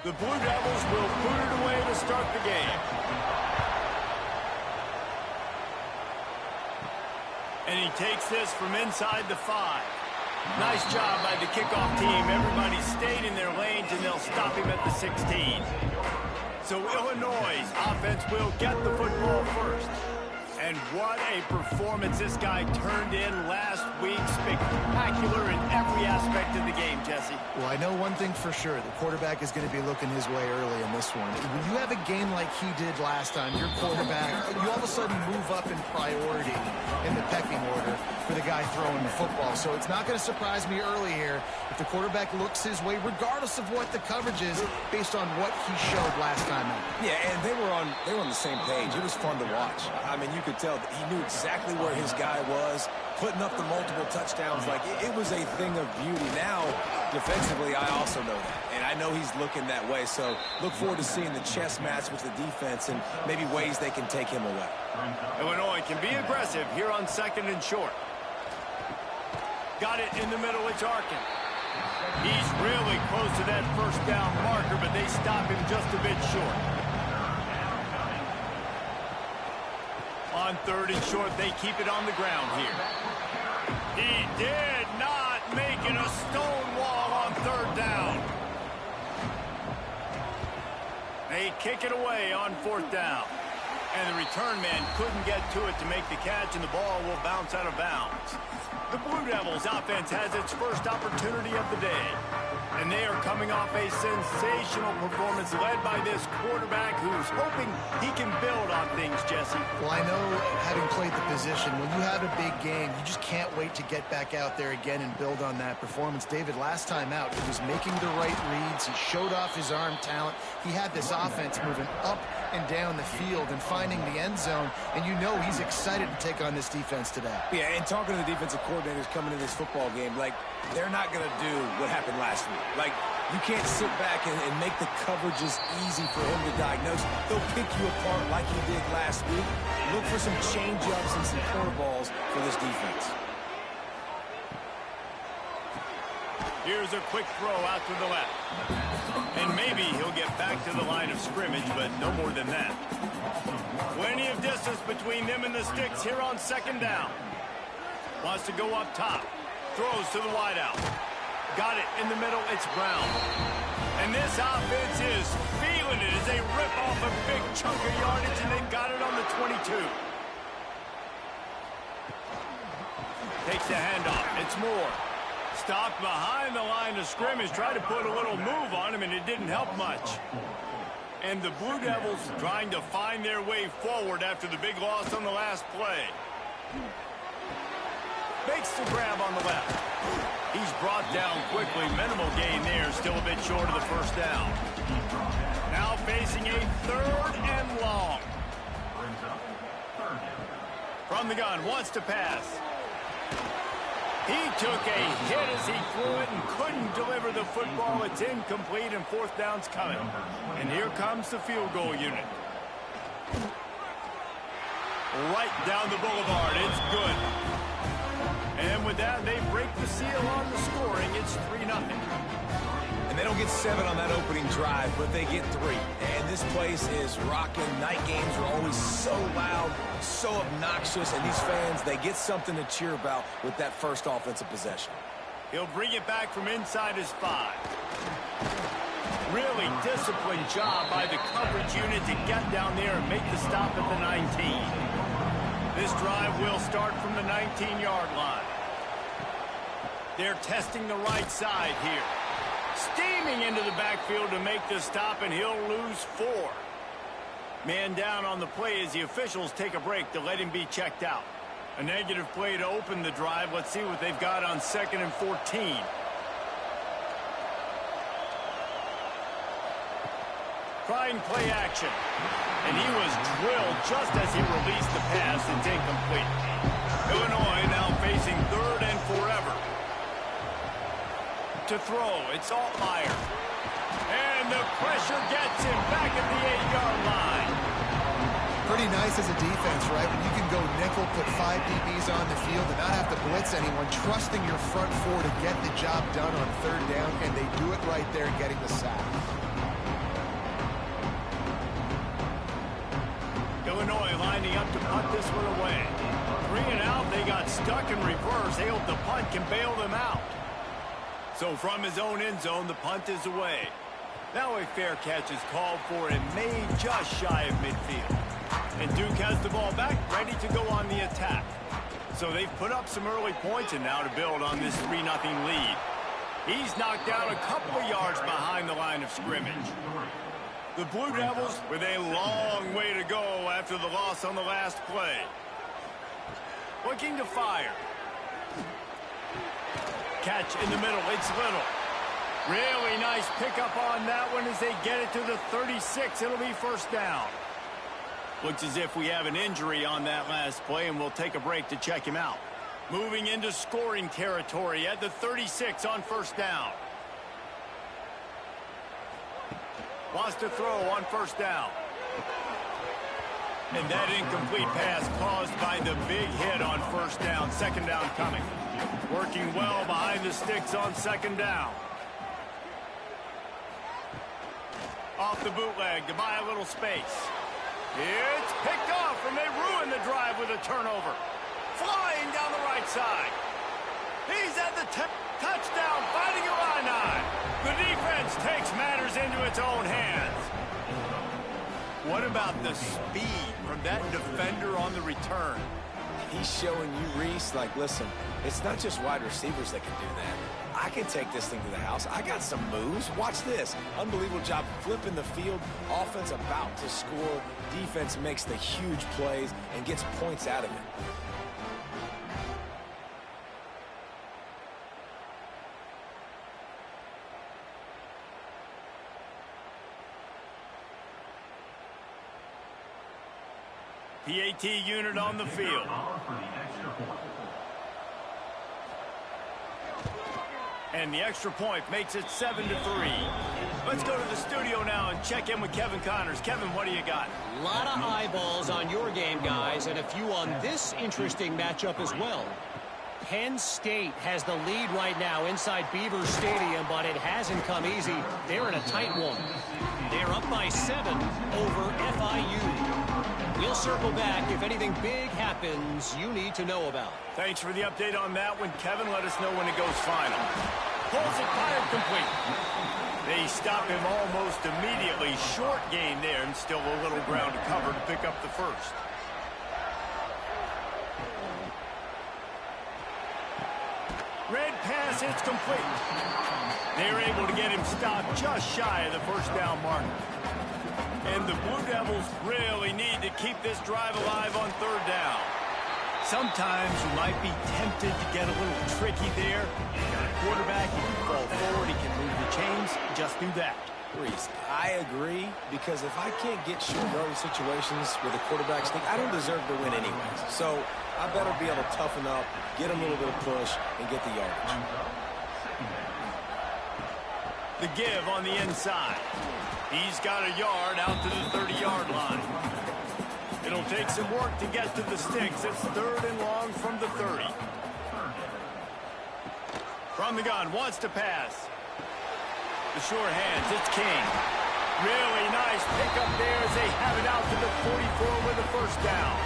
The Blue Devils will boot it away to start the game. And he takes this from inside the 5. Nice job by the kickoff team. Everybody stayed in their lanes, and they'll stop him at the 16. So Illinois' offense will get the football first. And what a performance this guy turned in last week. Spectacular in every aspect of the game, Jesse. Well, I know one thing for sure. The quarterback is going to be looking his way early in this one. When you have a game like he did last time, your quarterback, you all of a sudden move up in priority in the pecking order for the guy throwing the football. So it's not going to surprise me early here if the quarterback looks his way, regardless of what the coverage is, based on what he showed last time out. Yeah, and they were on the same page. It was fun to watch. I mean, you could tell that he knew exactly where his guy was, putting up the multiple touchdowns. Like, it was a thing of beauty. Now, defensively, I also know that. And I know he's looking that way. So look forward to seeing the chess match with the defense and maybe ways they can take him away. Illinois can be aggressive here on 2nd and short. Got it in the middle. It's Arkin. He's really close to that first down marker, but they stop him just a bit short. On 3rd and short, they keep it on the ground here. He did not make it a stone wall on 3rd down. They kick it away on 4th down. And the return man couldn't get to it to make the catch, and the ball will bounce out of bounds. The Blue Devils offense has its first opportunity of the day. And they are coming off a sensational performance led by this quarterback who's hoping he can build on things, Jesse. Well, I know, having played the position, when you have a big game, you just can't wait to get back out there again and build on that performance. David, last time out, he was making the right reads. He showed off his arm talent. He had this offense moving up and down the field and finding the end zone, and you know he's excited to take on this defense today. Yeah, and talking to the defensive coordinators coming into this football game, like, they're not going to do what happened last week. Like, you can't sit back and make the coverages easy for him to diagnose. They'll pick you apart like he did last week. Look for some change-ups and some curveballs for this defense. Here's a quick throw out to the left. And maybe he'll get back to the line of scrimmage, but no more than that. Plenty of distance between them and the sticks here on 2nd down. Wants to go up top. Throws to the wideout. Got it in the middle. It's Brown. And this offense is feeling it as they rip off a big chunk of yardage, and they've got it on the 22. Takes the handoff. It's Moore. Stopped behind the line of scrimmage. Tried to put a little move on him, and it didn't help much. And the Blue Devils trying to find their way forward after the big loss on the last play. Makes the grab on the left. He's brought down quickly. Minimal gain there. Still a bit short of the first down. Now facing a 3rd and long. From the gun. Wants to pass. He took a hit as he threw it and couldn't deliver the football. It's incomplete, and 4th down's coming. And here comes the field goal unit. Right down the boulevard. It's good. And with that, they break the seal on the scoring. It's 3-0. And they don't get 7 on that opening drive, but they get 3. And this place is rocking. Night games are always so loud, so obnoxious, and these fans, they get something to cheer about with that first offensive possession. He'll bring it back from inside his 5. Really disciplined job by the coverage unit to get down there and make the stop at the 19. This drive will start from the 19-yard line. They're testing the right side here. Steaming into the backfield to make the stop, and he'll lose 4. Man down on the play as the officials take a break to let him be checked out. A negative play to open the drive. Let's see what they've got on 2nd and 14. Trying play action. And he was drilled just as he released the pass. It's incomplete. Illinois now facing 3rd and forever. To throw, it's Altmaier. And the pressure gets him back at the 8-yard line. Pretty nice as a defense, right? When you can go nickel, put 5 DBs on the field and not have to blitz anyone, trusting your front 4 to get the job done on 3rd down, and they do it right there, getting the sack. up to punt this one away. 3 and out, they got stuck in reverse. They hope the punt can bail them out. So from his own end zone, the punt is away. Now a fair catch is called for and made just shy of midfield. And Duke has the ball back, ready to go on the attack. So they've put up some early points and now to build on this 3-0 lead. He's knocked down a couple of yards behind the line of scrimmage. The Blue Devils with a long way to go after the loss on the last play. Looking to fire. Catch in the middle, it's Little. Really nice pickup on that one as they get it to the 36. It'll be first down. Looks as if we have an injury on that last play, and we'll take a break to check him out. Moving into scoring territory at the 36 on first down. Wants to throw on first down. And that incomplete pass caused by the big hit on first down. Second down coming. Working well behind the sticks on second down. Off the bootleg to buy a little space. It's picked off, and they ruin the drive with a turnover. Flying down the right side. He's at the touchdown, fighting Illini. The defense takes matters into its own hands. What about the speed from that defender on the return? He's showing you, Reese, like, listen, it's not just wide receivers that can do that. I can take this thing to the house. I got some moves. Watch this. Unbelievable job flipping the field. Offense about to score. Defense makes the huge plays and gets points out of it. PAT unit on the field. And the extra point makes it 7-3. Let's go to the studio now and check in with Kevin Connors. Kevin, what do you got? A lot of eyeballs on your game, guys, and a few on this interesting matchup as well. Penn State has the lead right now inside Beaver Stadium, but it hasn't come easy. They're in a tight one. They're up by 7 over FIU. We'll circle back if anything big happens you need to know about. Thanks for the update on that one, Kevin. Let us know when it goes final. Pulls it, fired complete. They stop him almost immediately. Short gain there, and still a little ground to cover to pick up the first. Red pass, it's complete. They're able to get him stopped just shy of the first down mark. And the Blue Devils really need to keep this drive alive on third down. Sometimes you might be tempted to get a little tricky there. You got a quarterback, he can fall forward, he can move the chains. Just do that. Reese, I agree, because if I can't get short yardage situations with a quarterback sneak, I don't deserve to win anyways. So I better be able to toughen up, get a little bit of push, and get the yardage. The give on the inside. He's got a yard out to the 30-yard line. It'll take some work to get to the sticks. It's third and long from the 30. From the gun, wants to pass. The short hands, it's King. Really nice pickup there as they have it out to the 44 with the first down.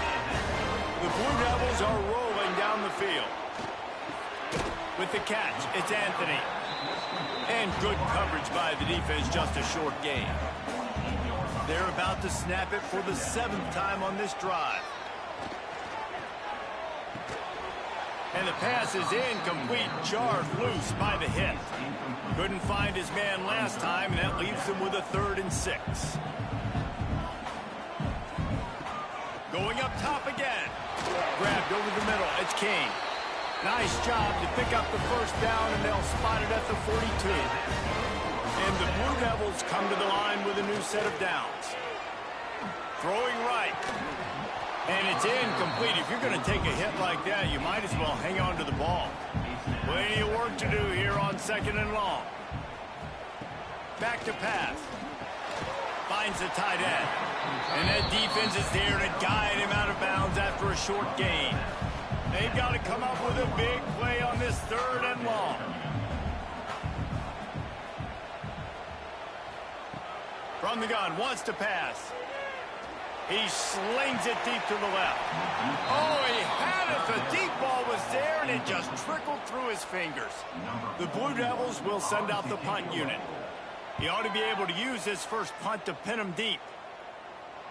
The Blue Devils are rolling down the field. With the catch, it's Anthony. And good coverage by the defense, just a short gain. They're about to snap it for the 7th time on this drive. And the pass is incomplete, jarred loose by the hit. Couldn't find his man last time, and that leaves him with a 3rd and 6. Going up top again. Grabbed over the middle, it's King. Nice job to pick up the first down, and they'll spot it at the 42. And the Blue Devils come to the line with a new set of downs. Throwing right. And it's incomplete. If you're going to take a hit like that, you might as well hang on to the ball. Plenty of work to do here on 2nd and long. Back to pass. Finds the tight end. And that defense is there to guide him out of bounds after a short gain. They've got to come up with a big play on this 3rd and long. From the gun, wants to pass. He slings it deep to the left. Oh, he had it. The deep ball was there, and it just trickled through his fingers. The Blue Devils will send out the punt unit. He ought to be able to use his first punt to pin him deep.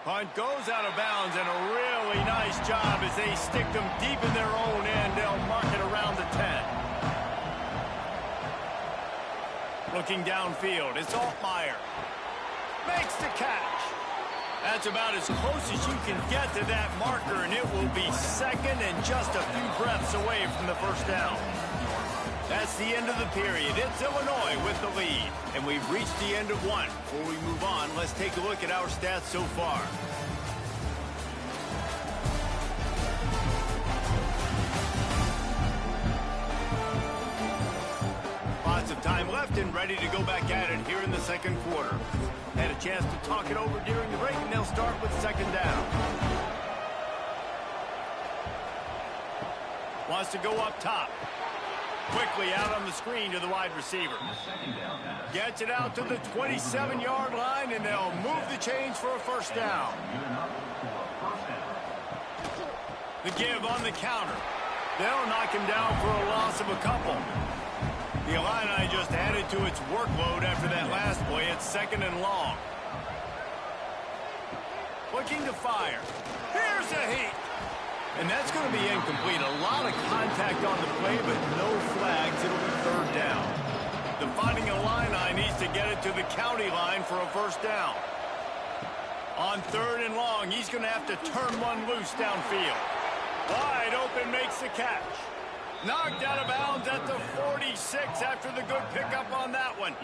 Punt goes out of bounds, and a really nice job as they stick them deep in their own end. They'll mark it around the 10. Looking downfield, it's Altmaier. Makes the catch. That's about as close as you can get to that marker, and it will be second and just a few breaths away from the first down. That's the end of the period. It's Illinois with the lead, and we've reached the end of one. Before we move on, let's take a look at our stats so far. Lots of time left and ready to go back at it here in the second quarter. Had a chance to talk it over during the break, and they'll start with second down. Wants to go up top. Quickly out on the screen to the wide receiver. Gets it out to the 27-yard line, and they'll move the chains for a first down. The give on the counter. They'll knock him down for a loss of a couple. The Illini just added to its workload after that last play. It's second and long. Looking to fire. Here's a heat. And that's going to be incomplete. A lot of contact on the play, but no flags. It'll be third down. The Fighting Illini needs to get it to the county line for a first down. On third and long, he's going to have to turn one loose downfield. Wide open, makes the catch. Knocked out of bounds at the 46 after the good pickup on that one.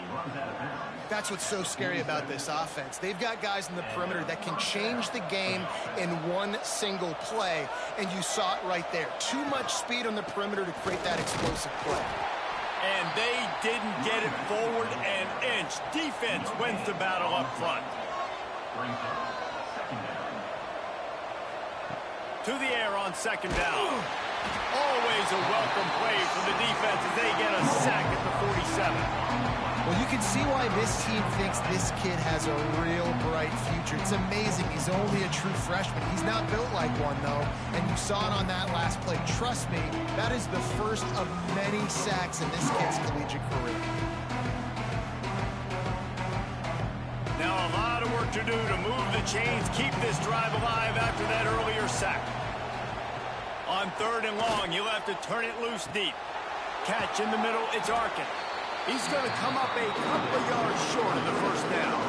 That's what's so scary about this offense. They've got guys in the perimeter that can change the game in one single play, and you saw it right there. Too much speed on the perimeter to create that explosive play. And they didn't get it forward an inch. Defense wins the battle up front. To the air on second down. Always a welcome play for the defense as they get a sack at the 47. Well, you can see why this team thinks this kid has a real bright future. It's amazing. He's only a true freshman. He's not built like one, though, and you saw it on that last play. Trust me, that is the first of many sacks in this kid's collegiate career. Now a lot of work to do to move the chains, keep this drive alive after that earlier sack. On third and long, you'll have to turn it loose deep. Catch in the middle, it's Arkin. He's going to come up a couple of yards short of the first down.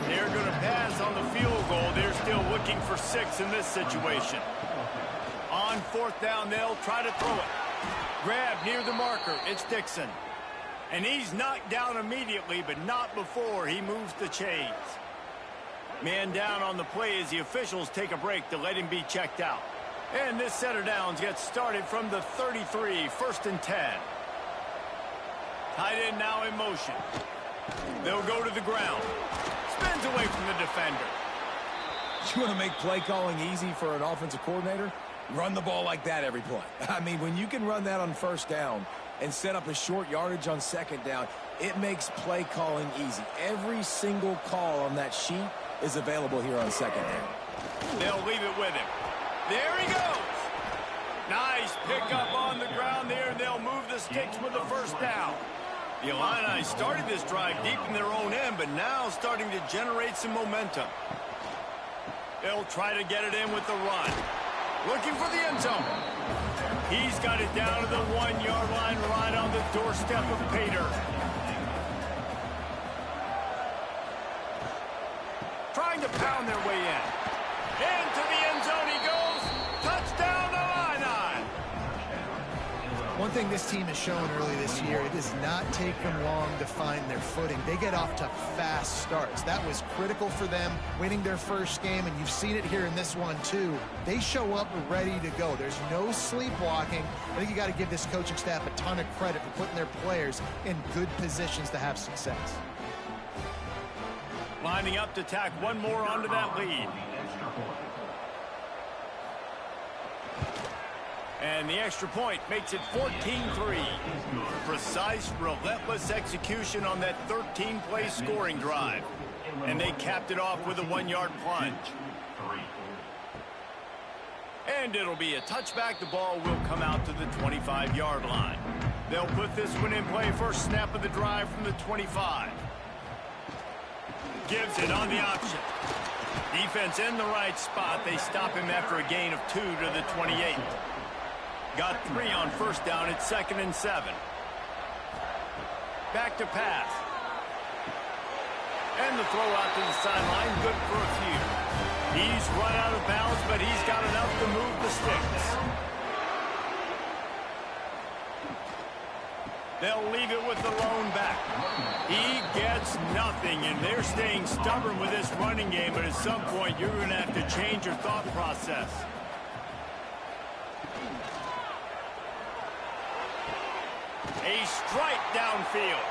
They're going to pass on the field goal. They're still looking for 6 in this situation. On fourth down, they'll try to throw it. Grab near the marker, it's Dixon. And he's knocked down immediately, but not before he moves the chains. Man down on the play as the officials take a break to let him be checked out. And this set of downs gets started from the 33, first and 10. Tight end now in motion. They'll go to the ground. Spins away from the defender. You want to make play calling easy for an offensive coordinator? Run the ball like that every play. I mean, when you can run that on first down and set up a short yardage on second down, it makes play calling easy. Every single call on that sheet is available here on second down. They'll leave it with him. There he goes. Nice pickup on the ground there. They'll move the sticks with the first down. The Illini started this drive deep in their own end, but now starting to generate some momentum. They'll try to get it in with the run. Looking for the end zone. He's got it down to the 1-yard line right on the doorstep of Pater. Trying to pound their way in. Into the end zone he goes. Touchdown, Illini. One thing this team has shown early this year, it does not take them long to find their footing. They get off to fast starts. That was critical for them winning their first game, and you've seen it here in this one too. They show up ready to go. There's no sleepwalking. I think you got to give this coaching staff a ton of credit for putting their players in good positions to have success. Lining up to tack one more onto that lead. And the extra point makes it 14-3. Precise, relentless execution on that 13-play scoring drive. And they capped it off with a 1-yard plunge. And it'll be a touchback. The ball will come out to the 25-yard line. They'll put this one in play. First snap of the drive from the 25. Gives it on the option. Defense in the right spot. They stop him after a gain of 2 to the 28. Got 3 on first down. It's 2nd and 7. Back to pass. And the throw out to the sideline. Good for a few. He's run out of bounds, but he's got enough to move the sticks. They'll leave it with the lone back. He gets nothing, and they're staying stubborn with this running game, but at some point you're going to have to change your thought process. A strike downfield,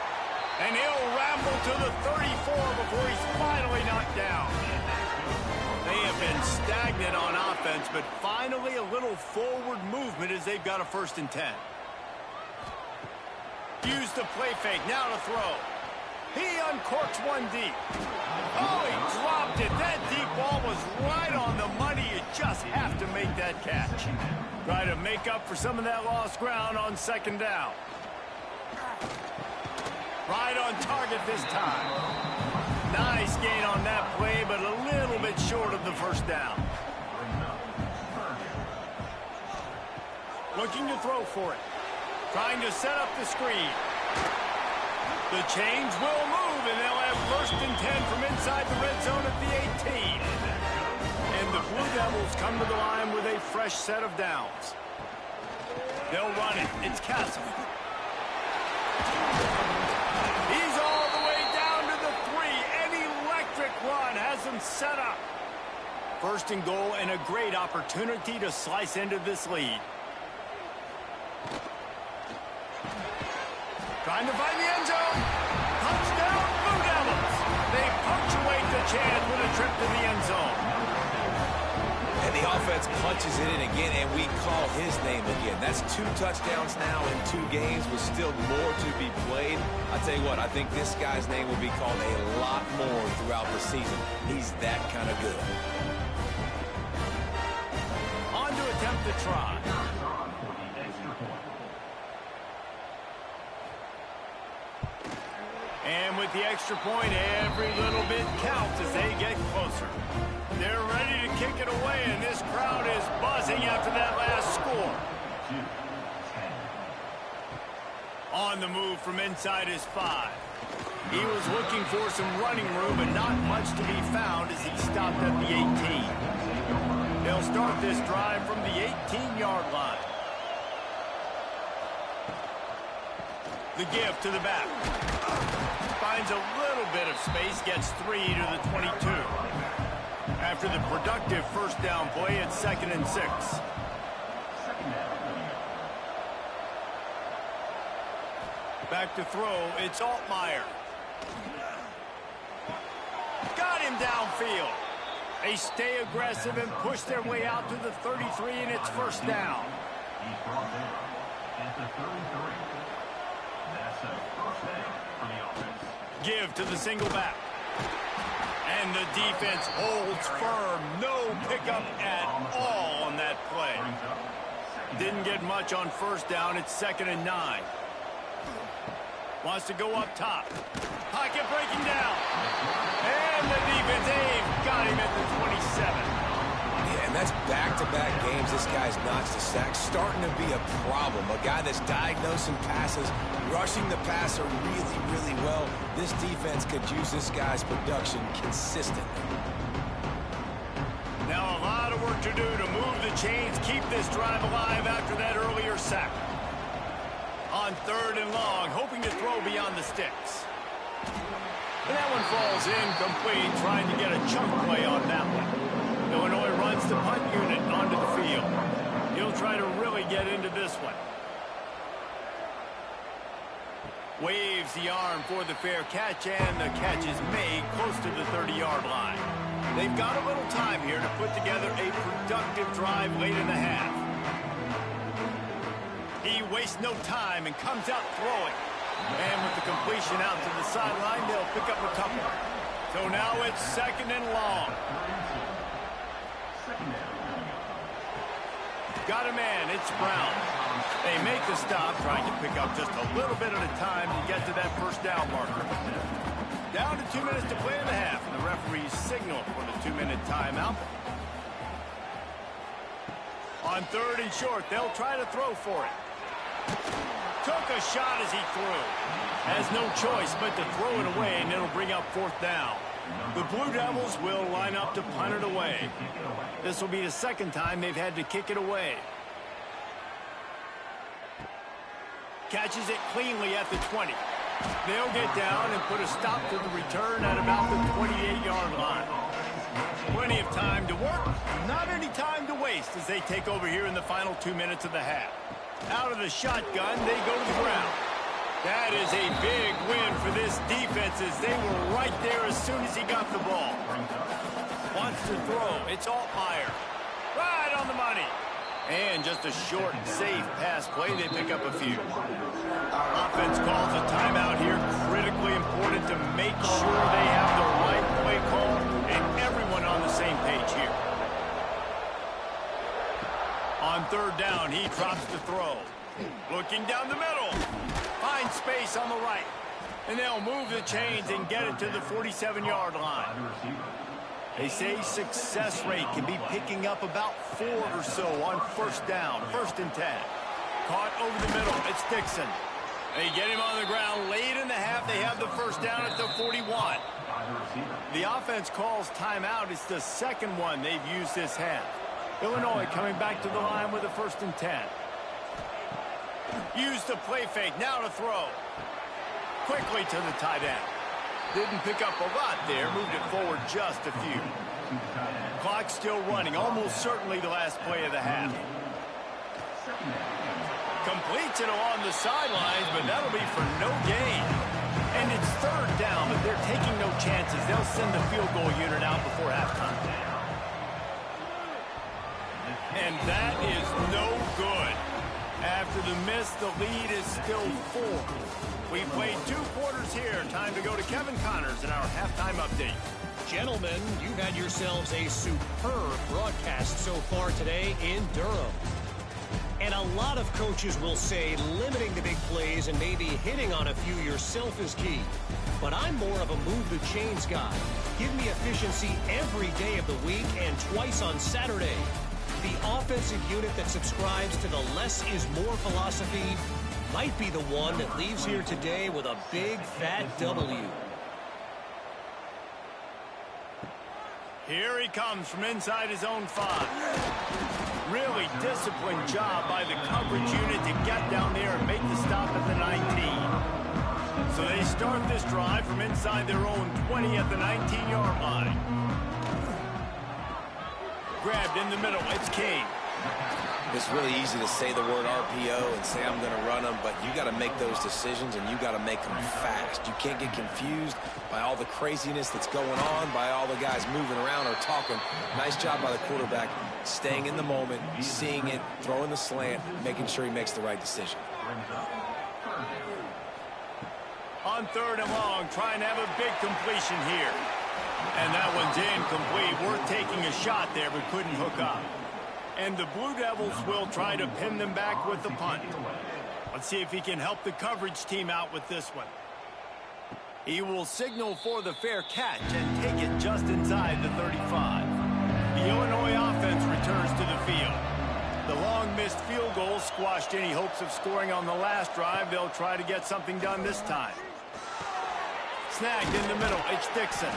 and he'll ramble to the 34 before he's finally knocked down. They have been stagnant on offense, but finally a little forward movement as they've got a 1st and 10. Use the play fake, now to throw. He uncorks one deep. Oh, he dropped it. That deep ball was right on the money. You just have to make that catch. Try to make up for some of that lost ground on 2nd down. Right on target this time. Nice gain on that play, but a little bit short of the 1st down. Looking to throw for it. Trying to set up the screen. The change will move, and they'll have 1st and 10 from inside the red zone at the 18. And the Blue Devils come to the line with a fresh set of downs. They'll run it. It's Castle. He's all the way down to the 3. An electric run has him set up. 1st and goal, and a great opportunity to slice into this lead. Trying to find the end zone. Touchdown, Blue Devils. They punctuate the chance with a trip to the end zone. And the offense punches it in again, and we call his name again. That's 2 touchdowns now in 2 games with still more to be played. I tell you what, I think this guy's name will be called a lot more throughout the season. He's that kind of good. On to attempt the try. And with the extra point, every little bit counts as they get closer. They're ready to kick it away, and this crowd is buzzing after that last score. On the move from inside his 5. He was looking for some running room, but not much to be found as he stopped at the 18. They'll start this drive from the 18-yard line. The give to the back. Finds a little bit of space, gets 3 to the 22. After the productive 1st down play, it's 2nd and 6. Back to throw, it's Altmaier. Got him downfield. They stay aggressive and push their way out to the 33, and it's 1st down. He's brought in at the 33. That's a 1st down for the offense. Give to the single back. And the defense holds firm. No pickup at all on that play. Didn't get much on 1st down. It's 2nd and 9. Wants to go up top. Pocket breaking down. And the defense, they've got him at the 27. Yeah, and that's back-to-back games this guy's notched a sack. Starting to be a problem. A guy that's diagnosing passes, rushing the passer really, really well. This defense could use this guy's production consistently. Now a lot of work to do to move the chains, keep this drive alive after that earlier sack. On 3rd and long, hoping to throw beyond the sticks. And that one falls incomplete, trying to get a chunk play on that one. Illinois runs the punt unit onto the field. He'll try to really get into this one. Waves the arm for the fair catch, and the catch is made close to the 30-yard line. They've got a little time here to put together a productive drive late in the half. He wastes no time and comes out throwing. And with the completion out to the sideline, they'll pick up a couple. So now it's 2nd and long. Got a man. It's Brown. They make the stop, trying to pick up just a little bit at a time to get to that first down marker. Down to 2 minutes to play in the half. The referees signal for the 2-minute timeout. On 3rd and short, they'll try to throw for it. Took a shot as he threw. Has no choice but to throw it away, and it'll bring up 4th down. The Blue Devils will line up to punt it away. This will be the 2nd time they've had to kick it away. Catches it cleanly at the 20. They'll get down and put a stop to the return at about the 28-yard line. Plenty of time to work, not any time to waste as they take over here in the final 2 minutes of the half. Out of the shotgun, they go to the ground. That is a big win for this defense as they were right there as soon as he got the ball. Wants to throw. It's Altmaier. Right on the money. And just a short, safe pass play. They pick up a few. Offense calls a timeout here. Critically important to make sure they have the right play call and everyone on the same page here. On 3rd down, he drops the throw. Looking down the middle. Finds space on the right. And they'll move the chains and get it to the 47-yard line. They say success rate can be picking up about 4 or so on 1st down, 1st and 10. Caught over the middle. It's Dixon. They get him on the ground late in the half. They have the 1st down at the 41. The offense calls timeout. It's the 2nd one they've used this half. Illinois coming back to the line with a 1st and 10. Use the play fake. Now to throw. Quickly to the tight end. Didn't pick up a lot there. Moved it forward just a few. Clock still running. Almost certainly the last play of the half. Completes it along the sidelines, but that'll be for no gain. And it's 3rd down, but they're taking no chances. They'll send the field goal unit out before halftime. And that is no good. After the miss, the lead is still 4. We played 2 quarters here. Time to go to Kevin Connors in our halftime update. Gentlemen, you've had yourselves a superb broadcast so far today in Durham. And a lot of coaches will say limiting the big plays and maybe hitting on a few yourself is key. But I'm more of a move the chains guy. Give me efficiency every day of the week and twice on Saturday. The offensive unit that subscribes to the less is more philosophy might be the one that leaves here today with a big fat W. Here he comes from inside his own 5. Really disciplined job by the coverage unit to get down there and make the stop at the 19. So they start this drive from inside their own 20 at the 19-yard line. Grabbed in the middle. It's King. It's really easy to say the word RPO and say I'm going to run them, but you got to make those decisions and you got to make them fast. You can't get confused by all the craziness that's going on, by all the guys moving around or talking. Nice job by the quarterback, staying in the moment, seeing it, throwing the slant, making sure he makes the right decision. On 3rd and long, trying to have a big completion here. And that one's incomplete. Worth taking a shot there, but couldn't hook up. And the Blue Devils will try to pin them back with the punt. Let's see if he can help the coverage team out with this one. He will signal for the fair catch and take it just inside the 35. The Illinois offense returns to the field. The long missed field goal squashed any hopes of scoring on the last drive. They'll try to get something done this time. Snagged in the middle. It's Dixon.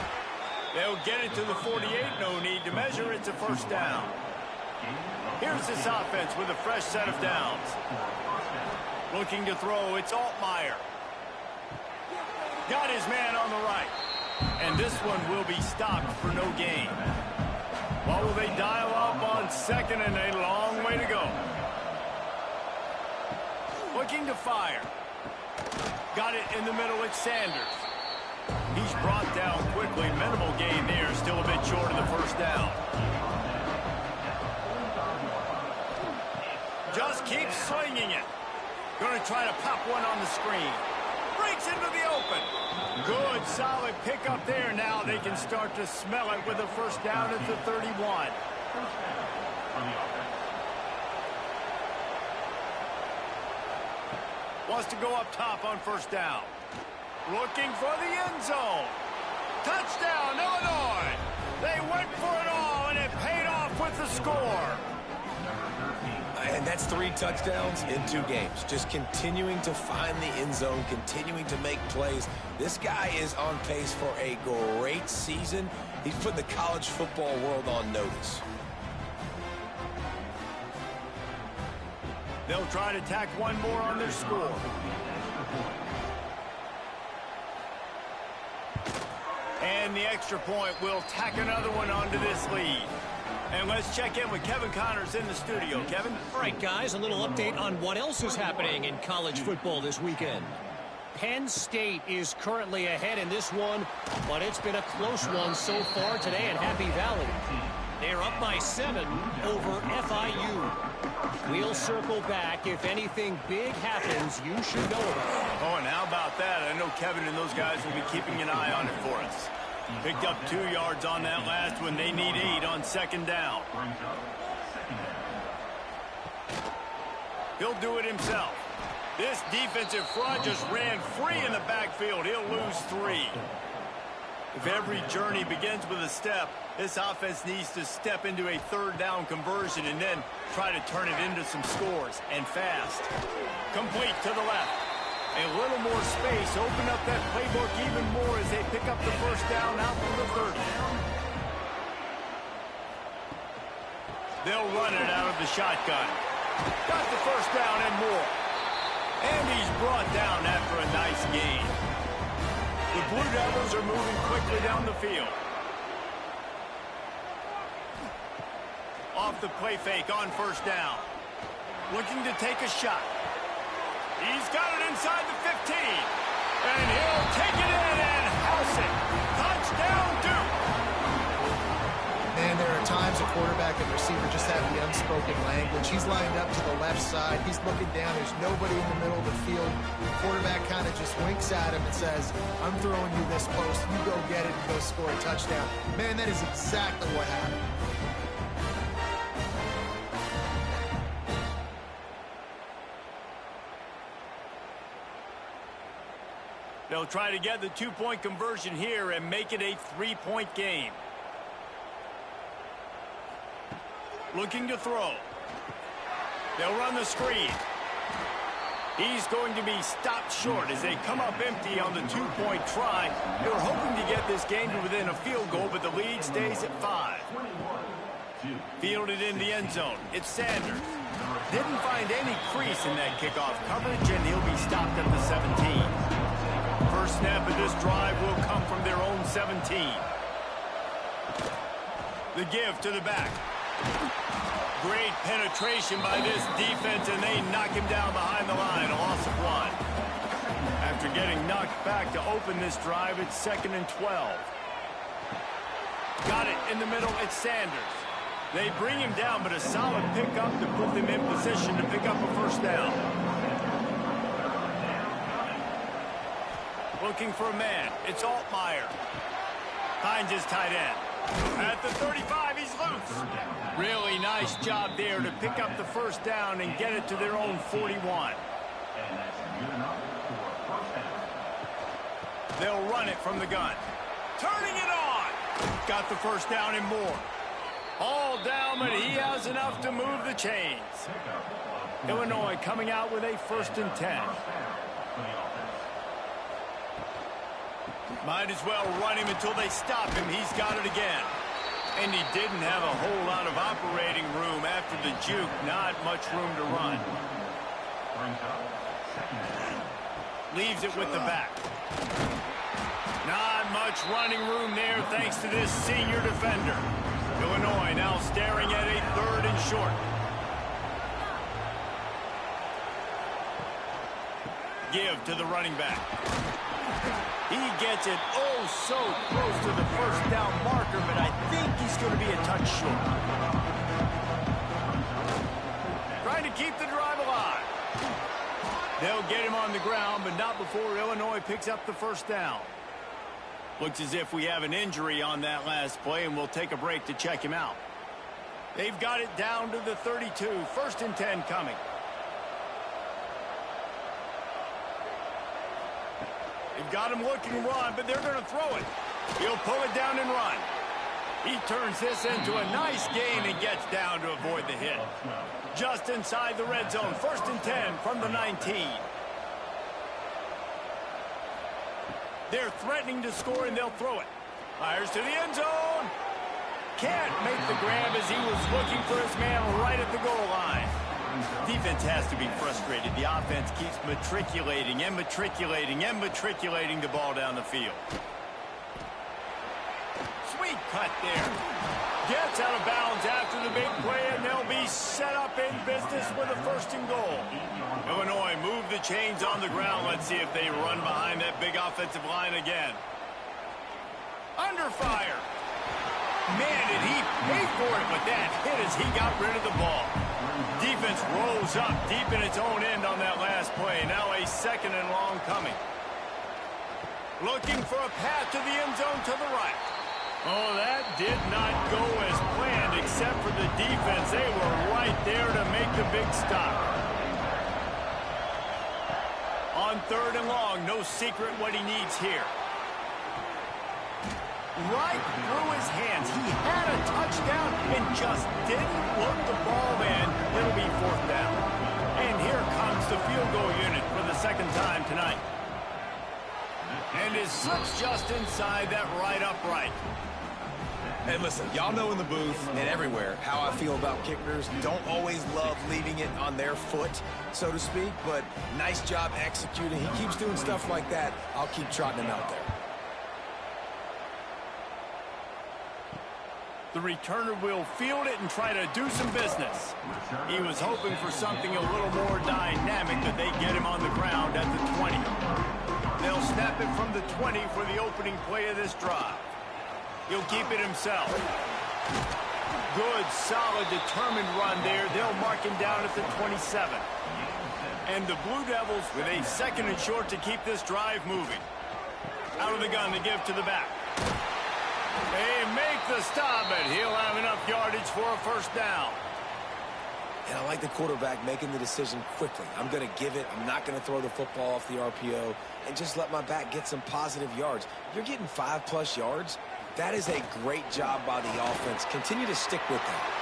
They'll get it to the 48. No need to measure. It's a 1st down. Here's this offense with a fresh set of downs. Looking to throw. It's Altmaier. Got his man on the right. And this one will be stopped for no gain. What will they dial up on 2nd and a long way to go? Looking to fire. Got it in the middle. It's Sanders. He's brought down quickly. Minimal gain there. Still a bit short of the 1st down. Just keeps swinging it. Going to try to pop one on the screen. Breaks into the open. Good, solid pickup there. Now they can start to smell it with a 1st down at the 31. Wants to go up top on first down. Looking for the end zone. Touchdown, Illinois. They went for it all, and it paid off with the score. And that's 3 touchdowns in 2 games. Just continuing to find the end zone, continuing to make plays. This guy is on pace for a great season. He's put the college football world on notice. They'll try to tack one more on their score. And the extra point will tack another one onto this lead. And let's check in with Kevin Connors in the studio. Kevin? All right, guys, a little update on what else is happening in college football this weekend. Penn State is currently ahead in this one, but it's been a close one so far today in Happy Valley. They're up by 7 over FIU. We'll circle back. If anything big happens, you should know about it. Oh, and how about that? I know Kevin and those guys will be keeping an eye on it for us. Picked up 2 yards on that last one. They need 8 on second down. He'll do it himself. This defensive front just ran free in the backfield. He'll lose 3. If every journey begins with a step, this offense needs to step into a third down conversion and then try to turn it into some scores, and fast. Complete to the left. A little more space. Open up that playbook even more as they pick up the first down out from the 30. They'll run it out of the shotgun. Got the first down and more. And he's brought down after a nice gain. The Blue Devils are moving quickly down the field. Off the play fake on first down. Looking to take a shot. He's got it inside the 15. And he'll take it in and house it. Touchdown, Duke. Man, there are times a quarterback and receiver just have the unspoken language. He's lined up to the left side. He's looking down. There's nobody in the middle of the field. The quarterback kind of just winks at him and says, I'm throwing you this post. You go get it and go score a touchdown. Man, that is exactly what happened. They'll try to get the 2-point conversion here and make it a 3-point game. Looking to throw. They'll run the screen. He's going to be stopped short as they come up empty on the 2-point try. They were hoping to get this game to within a field goal, but the lead stays at 5. Fielded in the end zone. It's Sanders. Didn't find any crease in that kickoff coverage, and he'll be stopped at the 17. First snap of this drive will come from their own 17. The give to the back. Great penetration by this defense, and they knock him down behind the line. A loss of 1. After getting knocked back to open this drive, it's 2nd and 12. Got it in the middle. It's Sanders. They bring him down, but a solid pickup to put them in position to pick up a first down. Looking for a man. It's Altmaier. Finds his tight end. At the 35, he's loose. Really nice job there to pick up the first down and get it to their own 41. They'll run it from the gun. Turning it on. Got the first down and more. All down, but he has enough to move the chains. Illinois coming out with a 1st and 10. Might as well run him until they stop him. He's got it again. And he didn't have a whole lot of operating room after the juke. Not much room to run. Leaves it with the back. Not much running room there thanks to this senior defender. Illinois now staring at a 3rd and short. Give to the running back. He gets it oh so close to the first down marker, but I think he's going to be a touch short. Trying to keep the drive alive. They'll get him on the ground, but not before Illinois picks up the first down. Looks as if we have an injury on that last play, and we'll take a break to check him out. They've got it down to the 32. 1st and 10 coming. They've got him looking to run, but they're going to throw it. He'll pull it down and run. He turns this into a nice gain and gets down to avoid the hit. Just inside the red zone, 1st and 10 from the 19. They're threatening to score, and they'll throw it. Fires to the end zone. Can't make the grab as he was looking for his man right at the goal line. Defense has to be frustrated. The offense keeps matriculating and matriculating and matriculating the ball down the field. Sweet cut there. Gets out of bounds after the big play, and they'll be set up in business with a 1st and goal. Illinois move the chains on the ground. Let's see if they run behind that big offensive line again. Under fire. Man, did he pay for it with that hit as he got rid of the ball. Defense rolls up deep in its own end on that last play. Now a 2nd and long coming. Looking for a path to the end zone to the right. Oh, that did not go as planned except for the defense. They were right there to make the big stop. On 3rd and long, no secret what he needs here. Right through his hands. He had a touchdown and just didn't look the ball in. It'll be 4th down. And here comes the field goal unit for the 2nd time tonight. And it slips just inside that right upright. And listen, y'all know in the booth and everywhere how I feel about kickers. Don't always love leaving it on their foot, so to speak, but nice job executing. He keeps doing stuff like that. I'll keep trotting him out there. The returner will field it and try to do some business. He was hoping for something a little more dynamic, but they get him on the ground at the 20. They'll snap it from the 20 for the opening play of this drive. He'll keep it himself. Good, solid, determined run there. They'll mark him down at the 27. And the Blue Devils with a 2nd and short to keep this drive moving. Out of the gun to give to the back. They make the stop, but he'll have enough yardage for a 1st down. And I like the quarterback making the decision quickly. I'm going to give it. I'm not going to throw the football off the RPO and just let my back get some positive yards. You're getting 5+ yards. That is a great job by the offense. Continue to stick with that.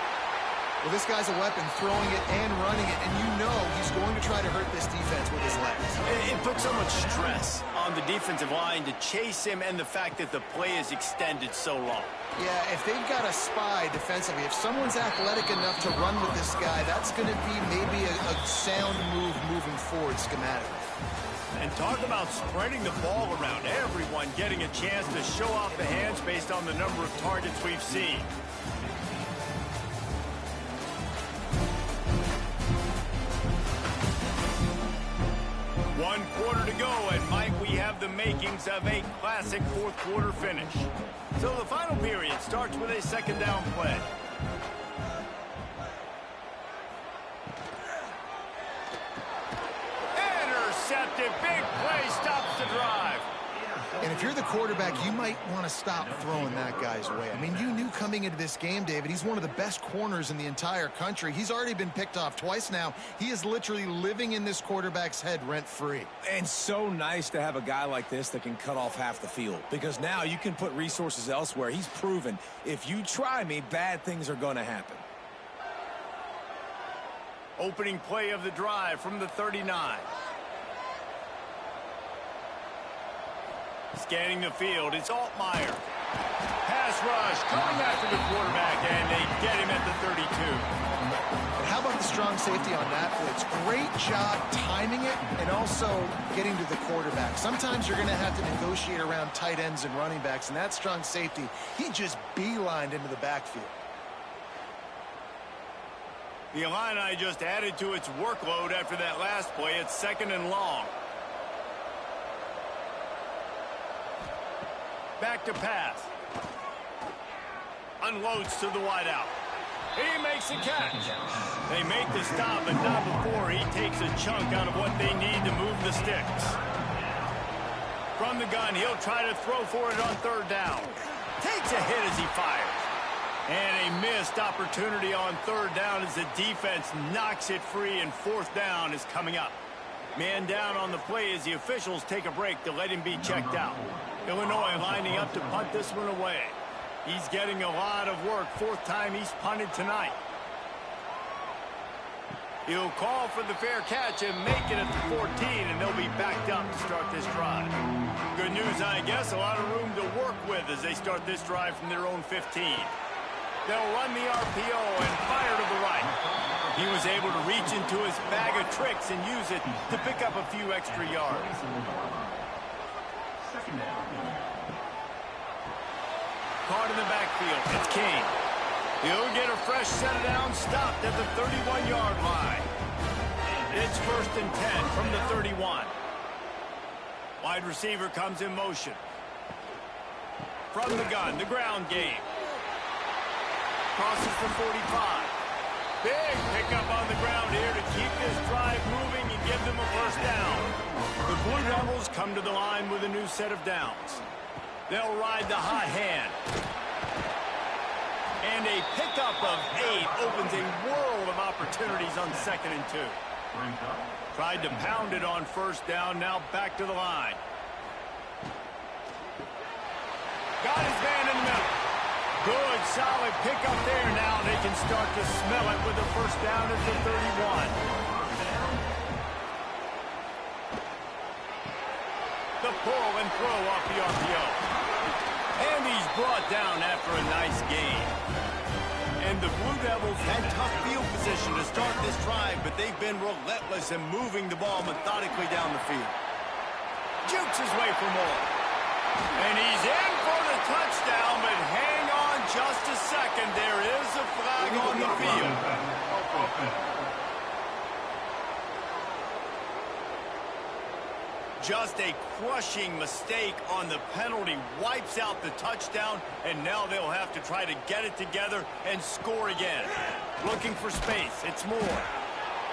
Well, this guy's a weapon, throwing it and running it, and you know he's going to try to hurt this defense with his legs. It puts so much stress on the defensive line to chase him and the fact that the play is extended so long. Yeah, if they've got a spy defensively, if someone's athletic enough to run with this guy, that's going to be maybe a sound move moving forward schematically. And talk about spreading the ball around. Everyone getting a chance to show off the hands based on the number of targets we've seen. One quarter to go, and Mike, we have the makings of a classic 4th quarter finish. So the final period starts with a 2nd down play. Intercepted, big play, stops the drive. And if you're the quarterback, you might want to stop throwing that guy's way. I mean, you knew coming into this game, David, he's one of the best corners in the entire country. He's already been picked off twice now. He is literally living in this quarterback's head rent-free. And so nice to have a guy like this that can cut off half the field, because now you can put resources elsewhere. He's proven if you try me, bad things are going to happen. Opening play of the drive from the 39. Scanning the field, it's Altmaier. Pass rush, coming after the quarterback, and they get him at the 32. But how about the strong safety on that blitz? Great job timing it and also getting to the quarterback. Sometimes you're going to have to negotiate around tight ends and running backs, and that strong safety, he just beelined into the backfield. The Illini just added to its workload after that last play. It's 2nd and long. Back to pass. Unloads to the wideout. He makes a catch. They make the stop, but not before he takes a chunk out of what they need to move the sticks. From the gun, he'll try to throw for it on 3rd down. Takes a hit as he fires. And a missed opportunity on 3rd down as the defense knocks it free, and 4th down is coming up. Man down on the play as the officials take a break to let him be checked out. Illinois lining up to punt this one away. He's getting a lot of work. Fourth time he's punted tonight. He'll call for the fair catch and make it at the 14, and they'll be backed up to start this drive. Good news, I guess, a lot of room to work with as they start this drive from their own 15. They'll run the RPO and fire to the right. He was able to reach into his bag of tricks and use it to pick up a few extra yards. Second down. Caught in the backfield. It's King. He'll get a fresh set of downs stopped at the 31-yard line. It's 1st and 10 from the 31. Wide receiver comes in motion. From the gun, the ground game. Crosses the 45. Big pickup on the ground here to keep this drive moving and give them a first down. The Blue Devils come to the line with a new set of downs. They'll ride the hot hand. And a pickup of 8 opens a world of opportunities on 2nd and 2. Tried to pound it on first down, now back to the line. Got his man in the middle. Good, solid pickup there. Now they can start to smell it with the first down at the 31. The pull and throw off the RPO. And he's brought down after a nice gain. And the Blue Devils had tough field position to start this drive, but they've been relentless in moving the ball methodically down the field. Jukes his way for more. And he's in for the touchdown, but hang on just a second. There is a flag on the field. Just a crushing mistake on the penalty. Wipes out the touchdown, and now they'll have to try to get it together and score again. Looking for space. It's Moore.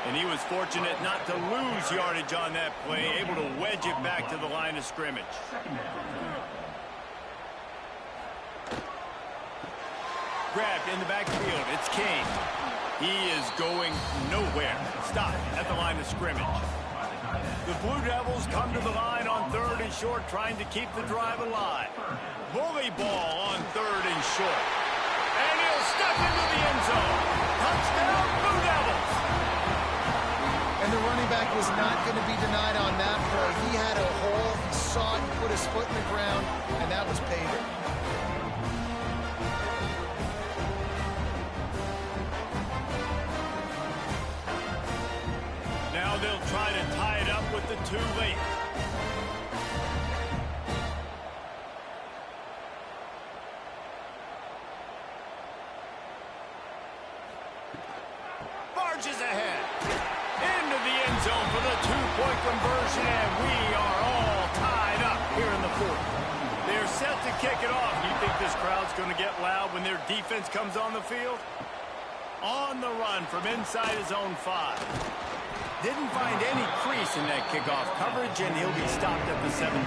And he was fortunate not to lose yardage on that play, able to wedge it back to the line of scrimmage. Grabbed in the backfield. It's King. He is going nowhere. Stop at the line of scrimmage. The Blue Devils come to the line on 3rd and short, trying to keep the drive alive. Bully ball on 3rd and short. And he'll step into the end zone. Touchdown, Blue Devils. And the running back was not going to be denied on that play. He had a hole. He saw it, put his foot in the ground, and that was paving. Now they'll try to tie it up with the 2 late. Barges ahead. Into the end zone for the 2-point conversion, and we are all tied up here in the 4th. They're set to kick it off. You think this crowd's going to get loud when their defense comes on the field? On the run from inside his own 5. Didn't find any crease in that kickoff coverage, and he'll be stopped at the 17.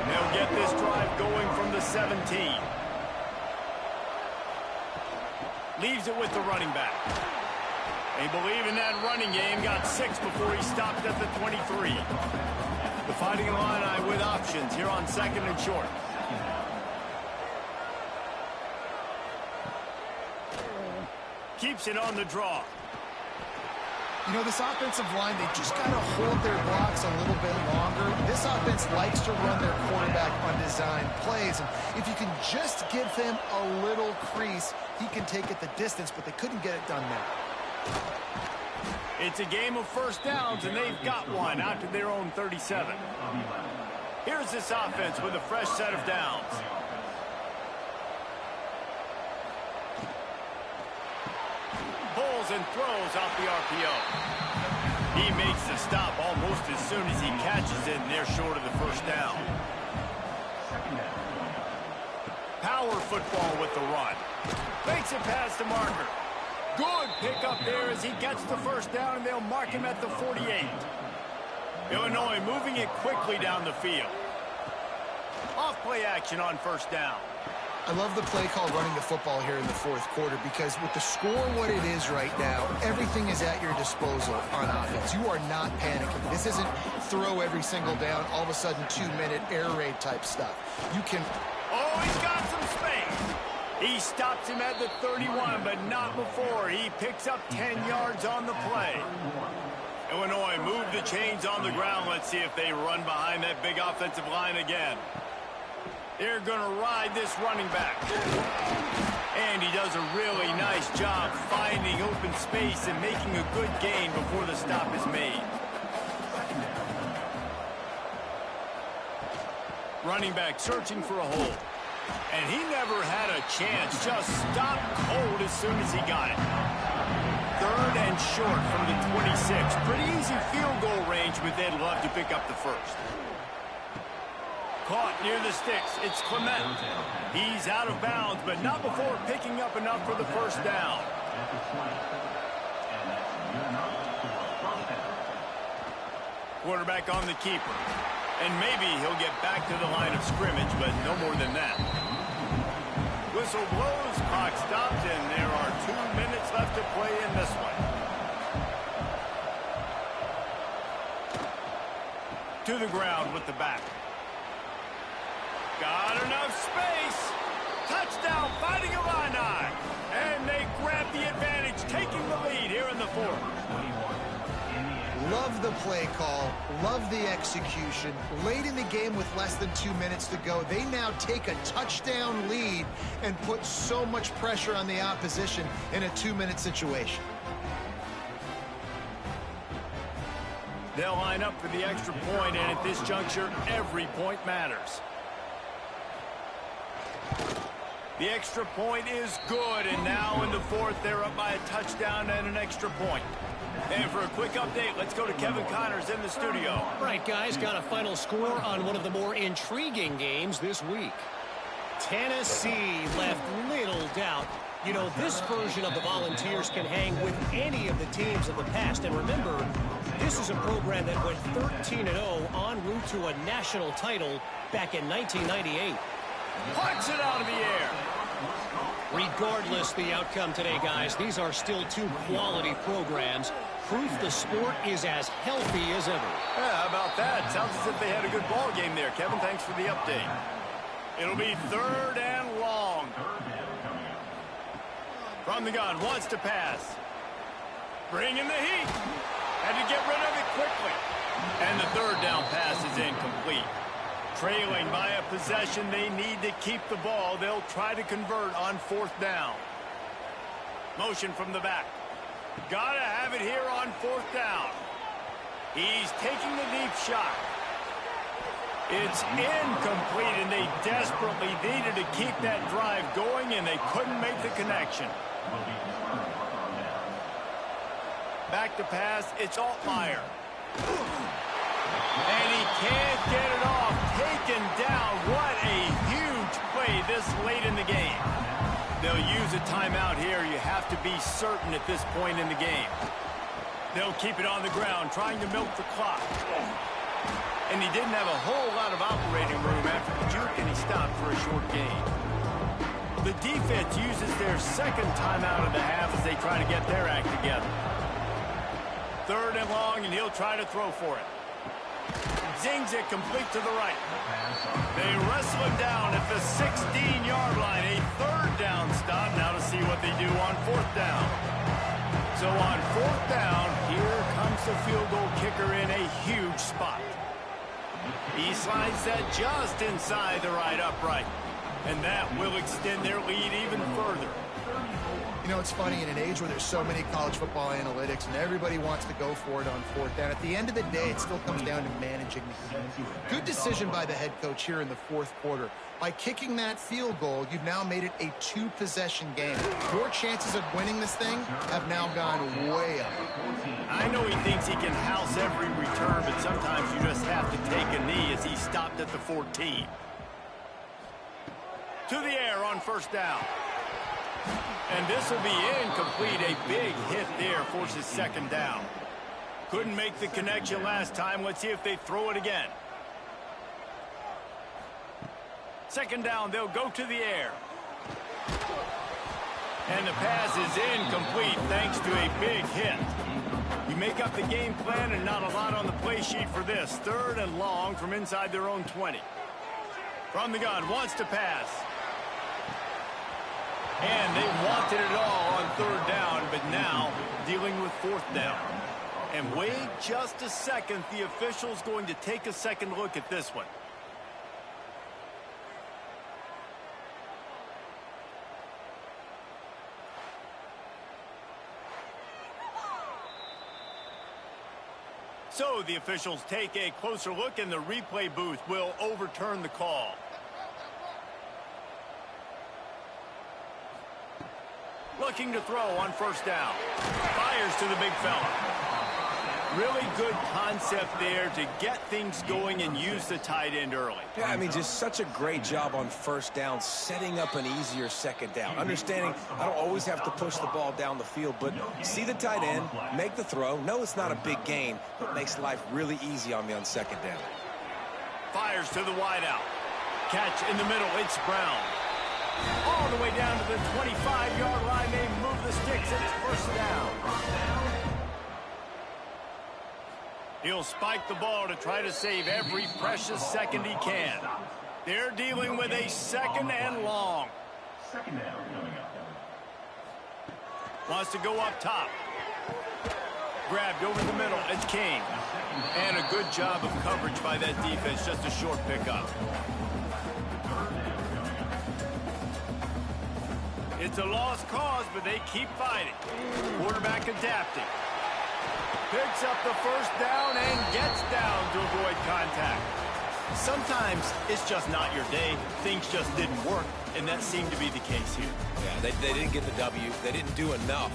They'll get this drive going from the 17. Leaves it with the running back. They believe in that running game. Got 6 before he stopped at the 23. The Fighting Illini with options here on 2nd and short. Keeps it on the draw. You know, this offensive line, they just got to hold their blocks a little bit longer. This offense likes to run their quarterback on design plays. And if you can just give him a little crease, he can take it the distance, but they couldn't get it done there. It's a game of first downs, and they've got one out to their own 37. Here's this offense with a fresh set of downs. Pulls and throws off the RPO. He makes the stop almost as soon as he catches it, and they're short of the first down. Power football with the run. Makes it past the marker. Good pickup there as he gets the first down, and they'll mark him at the 48. Illinois moving it quickly down the field. Off play action on first down. I love the play call running the football here in the fourth quarter because with the score what it is right now, everything is at your disposal on offense. You are not panicking. This isn't throw every single down, all of a sudden 2-minute air raid type stuff. You can... Oh, he's got some space. He stops him at the 31, but not before. He picks up 10 yards on the play. Illinois move the chains on the ground. Let's see if they run behind that big offensive line again. They're going to ride this running back. And he does a really nice job finding open space and making a good gain before the stop is made. Running back searching for a hole. And he never had a chance. Just stopped cold as soon as he got it. 3rd and short from the 26. Pretty easy field goal range, but they'd love to pick up the first. Caught near the sticks. It's Clement. He's out of bounds, but not before picking up enough for the first down. Quarterback on the keeper. And maybe he'll get back to the line of scrimmage, but no more than that. Whistle blows, clock stops, and there are 2 minutes left to play in this one. To the ground with the back. Got enough space. Touchdown, Fighting Illini. And they grab the advantage, taking the lead here in the fourth. Love the play call, love the execution. Late in the game with less than 2 minutes to go, they now take a touchdown lead and put so much pressure on the opposition in a 2-minute situation. They'll line up for the extra point, and at this juncture, every point matters. The extra point is good, and now in the fourth, they're up by a touchdown and an extra point. And for a quick update, let's go to Kevin Connors in the studio. All right, guys, got a final score on one of the more intriguing games this week. Tennessee left little doubt. You know, this version of the Volunteers can hang with any of the teams of the past. And remember, this is a program that went 13-0 en route to a national title back in 1998. Punch it out of the air. Regardless the outcome today, guys, these are still two quality programs. Proof the sport is as healthy as ever. Yeah, how about that? Sounds as if they had a good ball game there. Kevin, thanks for the update. It'll be 3rd and long. From the gun, wants to pass. Bringing the heat. Had to get rid of it quickly. And the 3rd down pass is incomplete. Trailing by a possession, they need to keep the ball. They'll try to convert on 4th down. Motion from the back. Gotta have it here on 4th down. He's taking the deep shot. It's incomplete, and they desperately needed to keep that drive going, and they couldn't make the connection. Back to pass, it's Altmaier. And he can't get it off. Taken down. What a huge play this late in the game. They'll use a timeout here. You have to be certain at this point in the game. They'll keep it on the ground, trying to milk the clock. And he didn't have a whole lot of operating room after the juke, and he stopped for a short gain. The defense uses their 2nd timeout of the half as they try to get their act together. 3rd and long, and he'll try to throw for it. Zings it complete to the right. They wrestle him down at the 16-yard line. A 3rd down stop. Now to see what they do on 4th down. So on 4th down, here comes the field goal kicker in a huge spot. He slides that just inside the right upright. And that will extend their lead even further. You know, it's funny, in an age where there's so many college football analytics and everybody wants to go for it on 4th down, at the end of the day, it still comes down to managing the game. Good decision by the head coach here in the 4th quarter. By kicking that field goal, you've now made it a 2-possession game. Your chances of winning this thing have now gone way up. I know he thinks he can house every return, but sometimes you just have to take a knee as he stopped at the 14. To the air on 1st down. And this will be incomplete. A big hit there forces 2nd down. Couldn't make the connection last time. Let's see if they throw it again. 2nd down, they'll go to the air. And the pass is incomplete thanks to a big hit. You make up the game plan and not a lot on the play sheet for this. 3rd and long from inside their own 20. From the gun, wants to pass. And they wanted it all on 3rd down, but now dealing with 4th down. And wait just a second, the official's going to take a second look at this one. So the officials take a closer look, and the replay booth will overturn the call. Looking to throw on 1st down. Fires to the big fella. Really good concept there to get things going and use the tight end early. Yeah, I mean, just such a great job on 1st down, setting up an easier 2nd down. Understanding I don't always have to push the ball down the field, but see the tight end, make the throw. No, it's not a big gain, but makes life really easy on me on 2nd down. Fires to the wideout. Catch in the middle, it's Brown. All the way down to the 25-yard line. They move the sticks, and it's 1st down. He'll spike the ball to try to save every precious second he can. They're dealing with a 2nd and long. 2nd down coming up. Wants to go up top. Grabbed over the middle. It's King. And a good job of coverage by that defense. Just a short pickup. It's a lost cause, but they keep fighting. Quarterback adapting. Picks up the 1st down and gets down to avoid contact. Sometimes it's just not your day. Things just didn't work, and that seemed to be the case here. Yeah, they didn't get the W. They didn't do enough.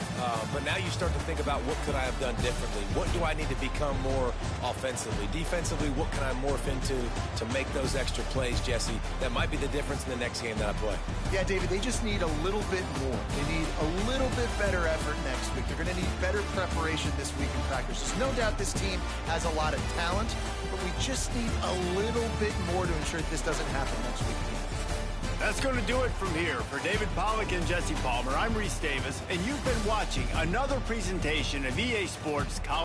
But now you start to think about what could I have done differently? What do I need to become more offensively? Defensively, what can I morph into to make those extra plays, Jesse? That might be the difference in the next game that I play. Yeah, David, they just need a little bit more. They need a little bit better effort next week. They're going to need better preparation this week in practice. There's no doubt this team has a lot of talent, but we just need a little bit more to ensure that this doesn't happen next week. That's going to do it from here. For David Pollack and Jesse Palmer, I'm Reese Davis, and you've been watching another presentation of EA Sports College.